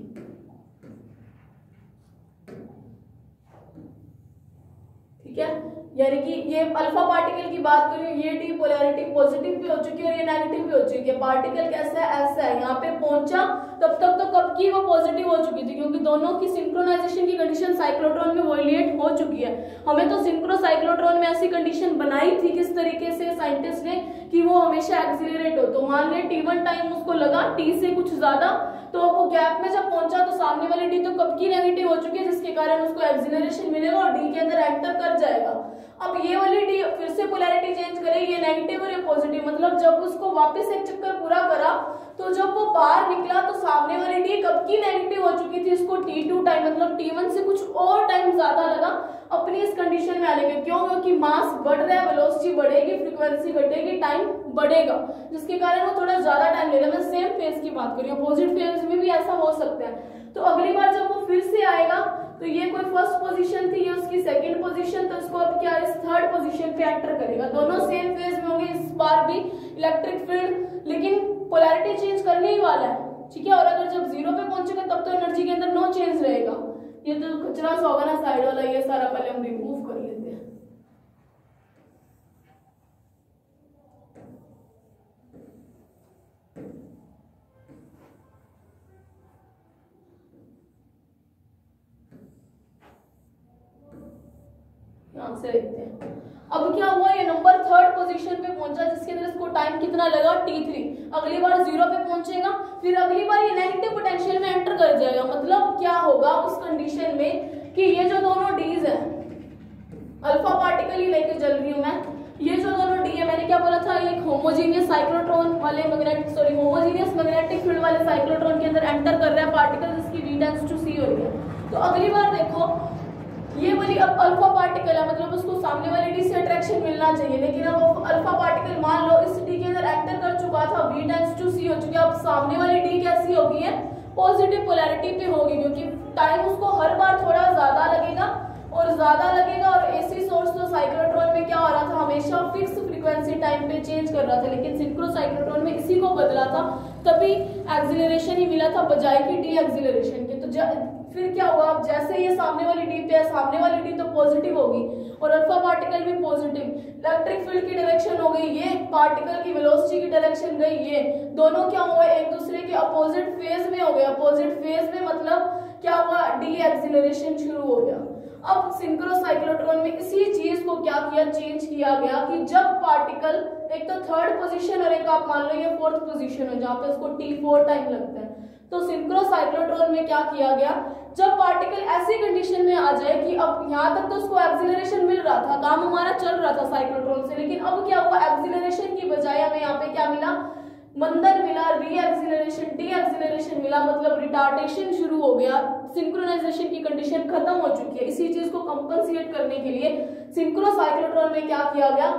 [SPEAKER 1] ठीक है। यानी कि ये अल्फा पार्टिकल की बात करें, ये डी पोलैरिटी पॉजिटिव भी हो चुकी है और ये नेगेटिव भी हो चुकी है। पार्टिकल कैसा है, ऐसा है, यहाँ पे पहुंचा तब तक तो कब की वो पॉजिटिव हो चुकी थी, क्योंकि दोनों की सिंक्रोनाइजेशन की कंडीशन साइक्लोट्रॉन में वॉइलेट हो चुकी है। हमें तो सिंक्रो साइक्लोट्रॉन में ऐसी कंडीशन बनाई थी किस तरीके से साइंटिस्ट ने कि वो हमेशा एक्सिलरेट हो, तो मान ले T1 टाइम उसको लगा T से कुछ ज्यादा, तो वो गैप में जब पहुंचा तो सामने वाली डी तो कब की नेगेटिव हो चुकी है, जिसके कारण उसको एक्सिलरेशन मिलेगा और डी के अंदर एंटर कर जाएगा। अब ये वाली डी फिर से पोलैरिटी चेंज करेगी, ये नेगेटिव और ये पॉजिटिव, मतलब जब उसको वापस एक चक्कर पूरा करा तो जब वो बाहर निकला तो सामने वाली डी कब की नेगेटिव हो चुकी थी, इसको T2 टाइम मतलब T1 से कुछ और टाइम ज्यादा लगा अपनी इस कंडीशन में आने के। क्यों? क्योंकि मास बढ़ रहा है, वेलोसिटी बढ़ेगी, फ्रीक्वेंसी घटेगी, टाइम बढ़ेगा, जिसके कारण वो थोड़ा ज्यादा टाइम ले रहा है। मैं सेम फेज की बात कर रही हूँ, अपोजिट फेज में भी ऐसा हो सकता है। तो अगली बार जब वो फिर से आएगा तो ये कोई फर्स्ट पोजीशन थी, ये उसकी सेकंड पोजीशन, तो इसको अब क्या इस थर्ड पोजीशन पे एंटर करेगा। दोनों सेम फेज में होंगे, इस बार भी इलेक्ट्रिक फील्ड, लेकिन पोलैरिटी चेंज करने ही वाला है, ठीक है। और अगर जब जीरो पे पहुंचेगा तब तो एनर्जी के अंदर नो चेंज रहेगा। ये तो कचरा सा होगा ना साइड वाला, ये सारा पहले हम रिमूव कर लेते हैं। यहां से देखते हैं अब क्या हुआ, ये नंबर थर्ड पोजीशन पे पहुंचा, जिसके अंदर इसको टाइम कितना लगा T3। अगली बार जीरो पे पहुंचेगा, फिर अगली बार ये नेगेटिव पोटेंशियल में एंटर कर जाएगा। मतलब क्या होगा उस कंडीशन में कि ये जो दोनों डीज है, अल्फा पार्टिकल ही लेके चल रही हूं मैं, ये जो दोनों डी है, मैंने क्या बोला था, ये होमोजीनियस साइक्लोट्रॉन वाले होमोजीनियस मैग्नेटिक फील्ड वाले साइक्लोट्रॉन के अंदर एंटर कर रहा है पार्टिकल, जिसकी V टेंड्स टू C हो रही है। तो अगली बार देखो ये वाली अब अल्फा पार्टिकल है, मतलब उसको सामने वाली डी से अट्रैक्शन मिलना चाहिए, लेकिन अब वो अल्फा पार्टिकल मान लो इस डी के अंदर एंटर कर चुका था, V टेंड्स टू C हो चुकी है। अब सामने वाली डी कैसी होगी है, पॉजिटिव पोलैरिटी पे होगी, क्योंकि टाइम उसको हर बार थोड़ा ज्यादा लगेगा और ज्यादा लगेगा। और एसी सोर्स तो साइक्लोट्रॉन में क्या हो रहा था, हमेशा फिक्स फ्रीक्वेंसी टाइम पे चेंज कर रहा था, लेकिन सिंक्रो साइक्लोट्रॉन में इसी को बदला था, तभी एक्सिलरेशन ही मिला था बजाय की डी एक्सिलरेशन के। तो फिर क्या हुआ, अब जैसे ये सामने वाली डी पे है, सामने वाली डी तो पॉजिटिव होगी और अल्फा पार्टिकल भी पॉजिटिव, इलेक्ट्रिक फील्ड की डायरेक्शन हो गई ये, पार्टिकल की वेलोसिटी की डायरेक्शन गई ये, दोनों क्या हुए एक दूसरे के अपोजिट फेज में हो गए। अपोजिट फेज में मतलब क्या हुआ, डी एक्सिलरेशन शुरू हो गया। अब सिंक्रो साइक्लोट्रॉन में इसी चीज को क्या किया, चेंज किया गया कि जब पार्टिकल एक तो थर्ड पोजीशन और एक आप मान लो ये फोर्थ पोजीशन है जहां पे उसको T4 टाइम लगता है, तो सिंक्रो साइक्लोट्रॉन में क्या किया गया, जब पार्टिकल ऐसी कंडीशन में आ जाए कि अब यहाँ तक तो उसको एक्सिलरेशन मिल रहा था, काम हमारा चल रहा था साइक्लोट्रॉन से, लेकिन अब क्या हुआ, एक्सिलरेशन की बजाय हमें यहाँ पे क्या मिला, मंदन मिला, री एक्सिलरेशन, डी एक्सिलरेशन मिला, मतलब रिटार्डेशन शुरू हो गया, सिंक्रोनाइजेशन की कंडीशन खत्म हो चुकी है। इसी चीज को कंपनसेट करने के लिए सिंक्रो साइक्लोट्रॉन में क्या किया गया,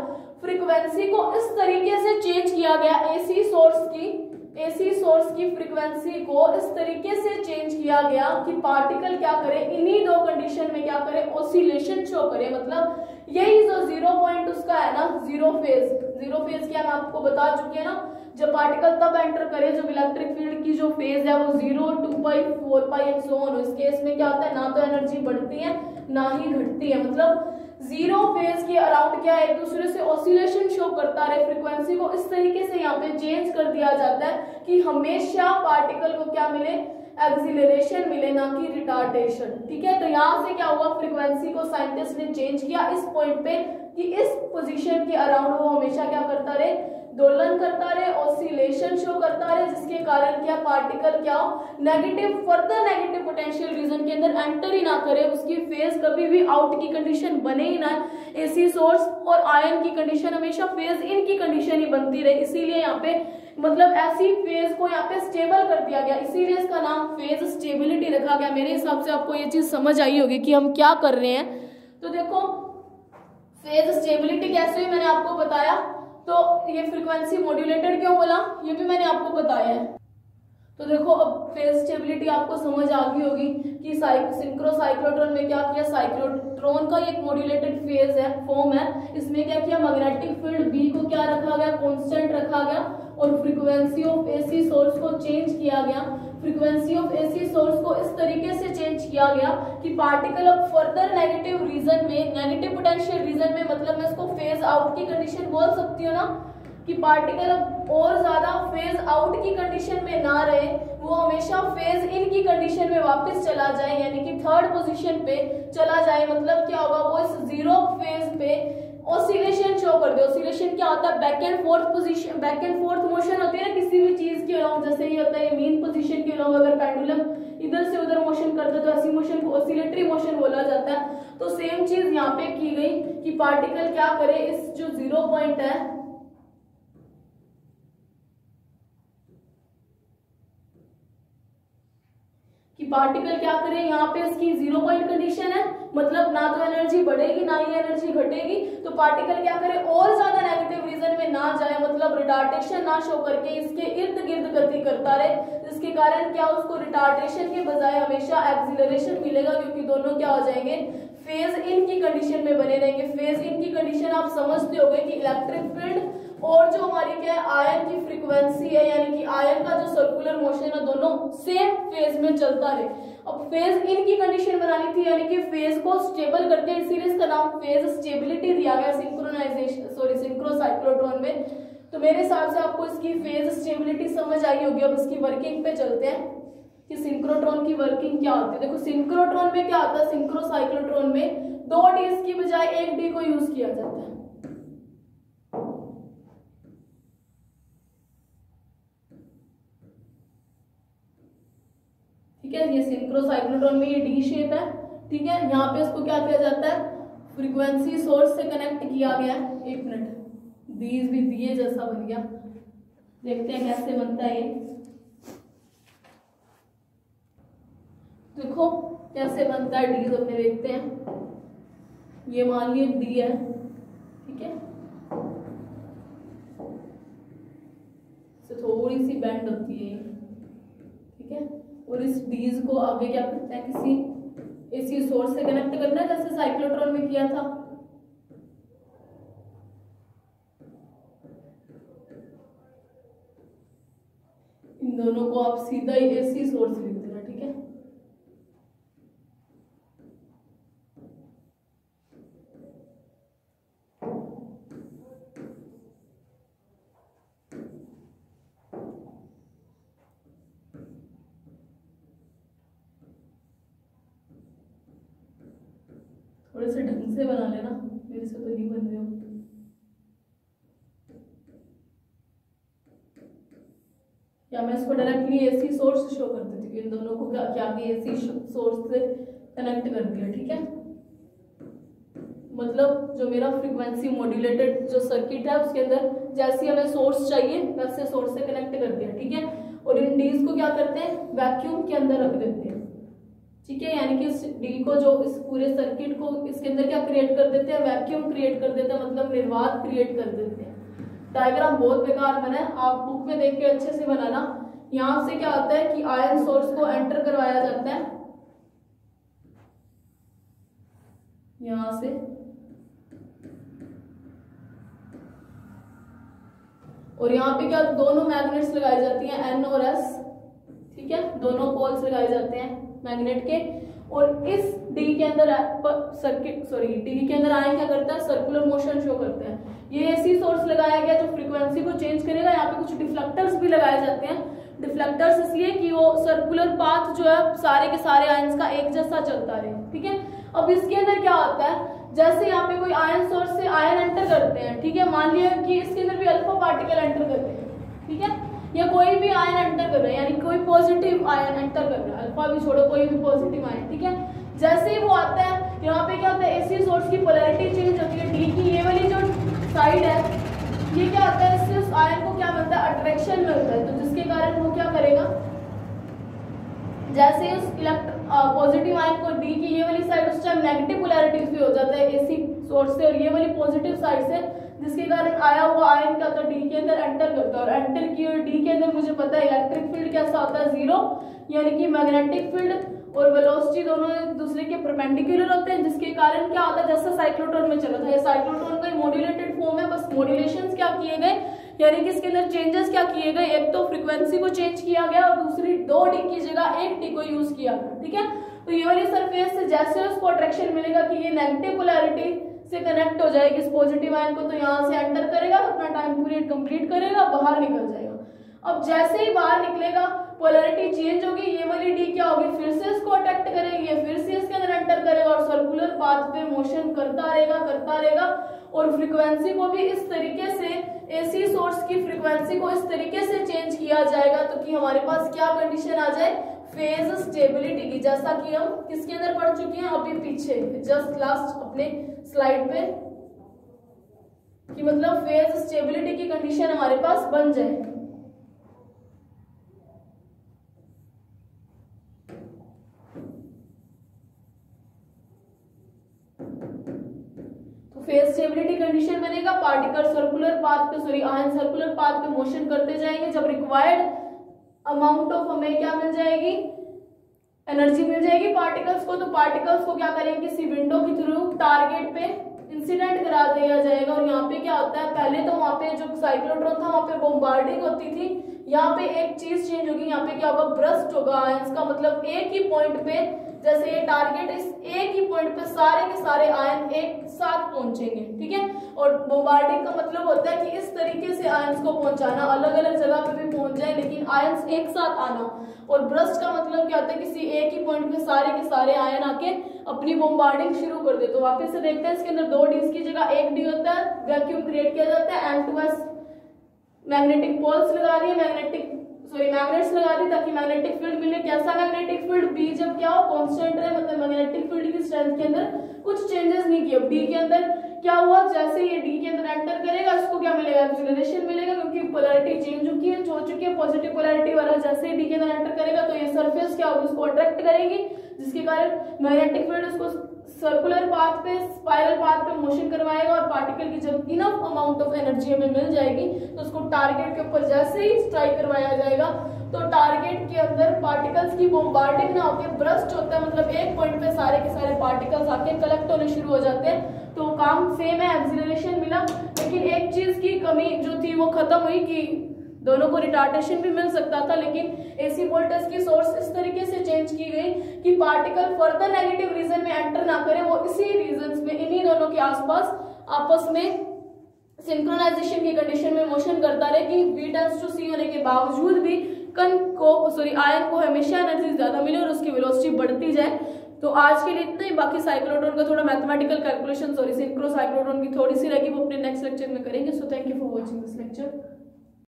[SPEAKER 1] फ्रीक्वेंसी को इस तरीके से चेंज किया गया, एसी सोर्स की फ्रीक्वेंसी को इस तरीके से चेंज किया गया कि पार्टिकल क्या करे, इन्हीं दो कंडीशन में क्या करे, ऑसिलेशन शो करे। मतलब यही जो 0 पॉइंट उसका है ना, जीरो फेज क्या मैं आपको बता चुकी है ना, जब पार्टिकल तब एंटर करे जब इलेक्ट्रिक फील्ड की जो फेज है वो 0, 2 पाई, 4 पाई एंड सो ऑन। इस केस में क्या होता है, ना तो एनर्जी बढ़ती है ना ही घटती है, मतलब जीरो फेज के अराउंड क्या एक दूसरे से ऑसिलेशन शो करता रहे, फ्रीक्वेंसी को इस तरीके से यहाँ पे चेंज कर दिया जाता है कि हमेशा पार्टिकल को क्या मिले, एक्सिलरेशन मिले, ना कि रिटार्डेशन। ठीक है, तो यहाँ से क्या हुआ, फ्रीक्वेंसी को साइंटिस्ट ने चेंज किया इस पॉइंट पे कि इस पोजीशन के अराउंड वो हमेशा क्या करता रहे, दोलन करता रहे, ऑसिलेशन शो करता रहे, जिसके कारण क्या पार्टिकल क्या negative, further negative potential region के अंदर एंटर ही ना करे, उसकी फेज कभी भी आउट की कंडीशन बने ही ना। एसी सोर्स और आयन की कंडीशन हमेशा फेज इन की कंडीशन ही बनती रहे, इसीलिए यहाँ पे मतलब ऐसी फेज को यहाँ पे स्टेबल कर दिया गया, इसीलिए इसका नाम फेज स्टेबिलिटी रखा गया। मेरे हिसाब से आपको ये चीज समझ आई होगी कि हम क्या कर रहे हैं। तो देखो फेज स्टेबिलिटी कैसे हुई मैंने आपको बताया, तो ये फ्रीक्वेंसी मॉड्यूलेटेड क्यों बोला ये भी मैंने आपको बताया है। तो देखो अब फेज स्टेबिलिटी आपको समझ आ गई होगी कि सिंक्रोसाइक्लोट्रॉन में क्या किया, साइक्लोट्रॉन का एक मॉड्यूलेटेड फेज है, फॉर्म है, इसमें क्या किया, मैग्नेटिक फील्ड बी को क्या रखा गया, कांस्टेंट रखा गया और फ्रीक्वेंसी ऑफ एसी सोर्स को चेंज किया गया। फ्रीक्वेंसी ऑफ एसी सोर्स को इस तरीके से चेंज किया गया कि पार्टिकल अब फर्दर नेगेटिव रीजन में, नेगेटिव पोटेंशियल रीजन में, मतलब मैं इसको फेज आउट की कंडीशन बोल सकती हूँ ना, कि पार्टिकल अब और ज्यादा फेज आउट की कंडीशन में ना रहे, वो हमेशा फेज इन की कंडीशन में वापस चला जाए, यानी कि थर्ड पोजीशन पे चला जाए। मतलब क्या होगा, वो इस जीरो फेज पे ऑसिलेशन शो कर दे। ऑसिलेशन क्या होता है, back and fourth position, back and fourth motion होती है ना किसी भी चीज के अलाउंग, जैसे ये होता है मेन पोजीशन के अलाउंग अगर पेंडुलम इधर से उधर मोशन करता है तो ऐसी मोशन को ऑसिलेटरी मोशन बोला जाता है। तो सेम चीज यहाँ पे की गई कि पार्टिकल क्या करे, इस जो जीरो पॉइंट है पार्टिकल क्या करे, यहाँ पे इसकी जीरो पॉइंट कंडीशन है, मतलब ना तो एनर्जी बढ़ेगी ना ही एनर्जी घटेगी, तो पार्टिकल क्या करे और ज्यादा नेगेटिव रीजन में ना जाए, मतलब रिटार्डेशन ना शो करके इसके इर्द गिर्द गति करता रहे, जिसके कारण क्या उसको रिटार्डेशन के बजाय हमेशा एक्सिलरेशन मिलेगा, क्योंकि दोनों क्या हो जाएंगे, फेज इन की कंडीशन में बने रहेंगे। फेज इन की कंडीशन आप समझते होंगे कि इलेक्ट्रिक फील्ड और जो हमारी क्या है आयन की फ्रीक्वेंसी है, यानी कि आयन का जो सर्कुलर मोशन है दोनों सेम फेज में चलता रहे। अब फेज इन की कंडीशन बनानी थी, यानी कि फेज को स्टेबल करते हैं, इसीलिए इसका नाम फेज स्टेबिलिटी दिया गया सिंक्रोसाइक्लोट्रॉन में। तो मेरे हिसाब से आपको इसकी फेज स्टेबिलिटी समझ आई होगी। अब इसकी वर्किंग पे चलते हैं कि सिंक्रोट्रॉन की वर्किंग क्या होती है। देखो सिंक्रोट्रॉन में क्या होता है, सिंक्रोसाइक्लोट्रॉन में 2 डीज की बजाय 1 डी को यूज किया जाता है। ठीक है, ये सिंक्रोसाइक्लोट्रॉन में ये डी शेप है। ठीक है, यहाँ पे इसको क्या किया जाता है, फ्रीक्वेंसी सोर्स से कनेक्ट किया गया है। 1 मिनट, डीज भी दिए जैसा बन गया, देखते हैं कैसे बनता है ये। देखो कैसे बनता है डीज, अपने देखते हैं। ये मान लीजिए डी है, ठीक है, थोड़ी सी बैंड होती है, ठीक है, और इस डीज को आगे क्या करते हैं, किसी एसी सोर्स से कनेक्ट करना है, जैसे साइक्लोट्रॉन में किया था। इन दोनों को आप सीधा ही एसी सोर्स लिख देना, ठीक है। थोड़े से ढंग से बना लेना, मेरे से तो नहीं बन रहे हो। या मैं इसको डायरेक्टली एसी सोर्स शो कर देती हूँ, इन दोनों को क्या एसी सोर्स से कनेक्ट कर दिया, ठीक है। मतलब जो मेरा फ्रीक्वेंसी मॉड्यूलेटेड जो सर्किट है उसके अंदर जैसे हमें सोर्स चाहिए वैसे सोर्स से कनेक्ट कर दिया, ठीक है। और इन डीज को क्या करते हैं, वैक्यूम के अंदर रख देते हैं, ठीक है, यानी कि इस डी को, जो इस पूरे सर्किट को इसके अंदर क्या क्रिएट कर देते हैं, वैक्यूम क्रिएट कर देते हैं, मतलब निर्वात क्रिएट कर देते हैं। डायग्राम बहुत बेकार बना है, आप बुक में देख के अच्छे से बनाना। यहां से क्या होता है कि आयन सोर्स को एंटर करवाया जाता है, यहां से, और यहाँ पे क्या दोनों मैग्नेट्स लगाई जाती हैं, N और S, ठीक है, दोनों पोल्स लगाए जाते हैं मैग्नेट के। और इस डी के अंदर डी के अंदर आयन क्या करता है, सर्कुलर मोशन शो करते हैं। ये एसी सोर्स लगाया गया जो फ्रीक्वेंसी को चेंज करेगा। यहाँ पे कुछ डिफ्लेक्टर्स भी लगाए जाते हैं। डिफ्लेक्टर्स इसलिए कि वो सर्कुलर पाथ जो है सारे के सारे आयंस का एक जैसा चलता रहे, ठीक है। अब इसके अंदर क्या होता है, जैसे यहाँ पे कोई आयन सोर्स से आयन एंटर करते हैं, ठीक है, मान लिया कि इसके अंदर भी अल्फा पार्टिकल एंटर कर रहे हैं, ठीक है, या कोई भी आयन एंटर कर रहा है, यानी कोई पॉजिटिव आयन एंटर कर रहा है, अल्फा भी छोड़ो, कोई भी पॉजिटिव आयन, ठीक है। जैसे ही वो आता है, यहाँ पे क्या होता है, एसी सोर्स की पोलैरिटी चेंज होती है। डी की ये वाली जो साइड है, ये क्या होता है, इससे उस आयन को क्या मिलता है, अट्रैक्शन मिलता है। तो जिसके कारण वो क्या करेगा, जैसे उस पॉजिटिव आयन को डी की ये वाली साइड उस टाइम नेगेटिव पोलैरिटी पे हो जाता है एसी सोर्स से, और ये वाली पॉजिटिव साइड से, जिसके कारण आया हुआ आयन क्या होता है, डी के अंदर एंटर करता है। और एंटर की और डी के अंदर मुझे पता है इलेक्ट्रिक फील्ड कैसा होता है, जीरो, यानी कि मैग्नेटिक फील्ड और वेलोसिटी दोनों एक दूसरे के परपेंडिकुलर होते हैं, जिसके कारण क्या होता है, जैसा साइक्लोट्रॉन में चला था, ये साइक्लोट्रॉन का मॉड्यूलेटेड फॉर्म है। बस मॉड्यूलेशंस क्या किए गए, यानी कि इसके अंदर चेंजेस क्या किए गए, एक तो फ्रीक्वेंसी को चेंज किया गया और दूसरी 2 डी की जगह 1 डी को यूज किया गया, ठीक है। तो ये वाली सरफेस से जैसे उसको अट्रैक्शन मिलेगा कि ये नेगेटिव पोलैरिटी से कनेक्ट हो जाएगी इस पॉजिटिव आयन को, तो यहाँ से एंटर करेगा, अपना टाइम पीरियड कंप्लीट करेगा, बाहर निकल जाएगा। अब जैसे ही बाहर निकलेगा पोलैरिटी चेंज होगी, ये वाली डी क्या होगी, फिर से इसको अट्रैक्ट करेगी, ये फिर से इसके अंदर एंटर करेगा और सर्कुलर पाथ पे मोशन करता रहेगा और फ्रीक्वेंसी को भी इस तरीके से, एसी सोर्स की फ्रीक्वेंसी को इस तरीके से चेंज किया जाएगा तो कि हमारे पास क्या कंडीशन आ जाए, फेज स्टेबिलिटी की, जैसा कि हम किसके अंदर पढ़ चुके हैं अभी पीछे जस्ट लास्ट अपने स्लाइड पे, कि मतलब फेज स्टेबिलिटी की कंडीशन हमारे पास बन जाए। फेज स्टेबिलिटी कंडीशन बनेगा, पार्टिकल सर्कुलर पाथ पे आयन सर्कुलर पाथ पे मोशन करते जाएंगे। जब रिक्वायर्ड अमाउंट ऑफ हमें क्या मिल जाएगी, एनर्जी मिल जाएगी पार्टिकल्स को, तो पार्टिकल्स को क्या करेंगे, किसी विंडो के थ्रू टारगेट पे इंसिडेंट करा दिया जाएगा। और यहाँ पे क्या होता है, पहले तो वहाँ पे जो साइक्लोट्रॉन था वहाँ पे बॉम्बार्डिंग होती थी, यहाँ पे एक चीज चेंज होगी, यहाँ पे क्या होगा, ब्रस्ट होगा आयंस का, मतलब एक ही पॉइंट पे, जैसे ये टारगेट इस एक ही पॉइंट पे सारे के सारे आयन एक साथ पहुंचेंगे, ठीक है। और बॉम्बार्डिंग का मतलब होता है कि इस तरीके से आयंस को पहुंचाना, अलग अलग जगह पे भी पहुंच जाए लेकिन आयंस एक साथ आना। और ब्रस्ट का मतलब क्या होता है, किसी एक ही पॉइंट पे सारे के सारे आयन आके अपनी बॉम्बार्डिंग शुरू कर दे। तो वापस से देखते हैं, इसके अंदर 2 डी की जगह 1 डी होता है, वैक्यूम क्रिएट किया जाता है, M2S मैग्नेटिक पोल्स लगा दिए, मैग्नेट्स लगा दी ताकि मैग्नेटिक फील्ड मिले। कैसा मैग्नेटिक फील्ड, बी जब क्या हो, कांस्टेंट रहे, मतलब मैग्नेटिक फील्ड की स्ट्रेंथ के अंदर कुछ चेंजेस नहीं किए। डी के अंदर क्या हुआ, जैसे ये डी के अंदर एंटर करेगा, इसको क्या मिलेगा, एक्सीलरेशन मिलेगा, क्योंकि पोलैरिटी चेंज हो चुकी है, पॉजिटिव पोलैरिटी वाला। जैसे ही डी के अंदर एंटर करेगा तो ये सरफेस क्या होगी, उसको अट्रैक्ट करेगी, जिसके कारण मैग्नेटिक फील्ड उसको सर्कुलर पाथ पे, स्पाइरल पाथ पे मोशन करवाएगा। और पार्टिकल की जब इनफ अमाउंट ऑफ एनर्जी हमें मिल जाएगी तो उसको टारगेट के ऊपर जैसे ही स्ट्राइक करवाया जाएगा तो टारगेट के अंदर पार्टिकल्स की बॉम्बार्डिंग ना होकर ब्रस्ट होता है, मतलब एक पॉइंट पे सारे के सारे पार्टिकल्स आके कलेक्ट होने शुरू हो जाते हैं। तो काम सेम है, एक्सीलरेशन मिला, लेकिन एक चीज की कमी जो थी वो खत्म हुई कि दोनों को रिटार्डेशन भी मिल सकता था, लेकिन एसी वोल्टेज की सोर्स इस तरीके से चेंज की गई कि पार्टिकल फर्दर नेगेटिव रीजन में एंटर ना करे, वो इसी रीजन में इन्हीं दोनों के आसपास आपस में सिंक्रोनाइजेशन की कंडीशन में मोशन करता रहे कि V टेंड्स टू C होने के बावजूद भी आयन को हमेशा एनर्जी ज्यादा मिले और उसकी वेलोसिटी बढ़ती जाए। तो आज के लिए इतना ही, बाकी साइक्लोट्रॉन का थोड़ा मैथमेटिकल कैलकुलेशन, सिंक्रो साइक्लोट्रॉन की थोड़ी सी रहेगी, वो अपने नेक्स्ट लेक्चर में करेंगे। So thank you for watching this lecture.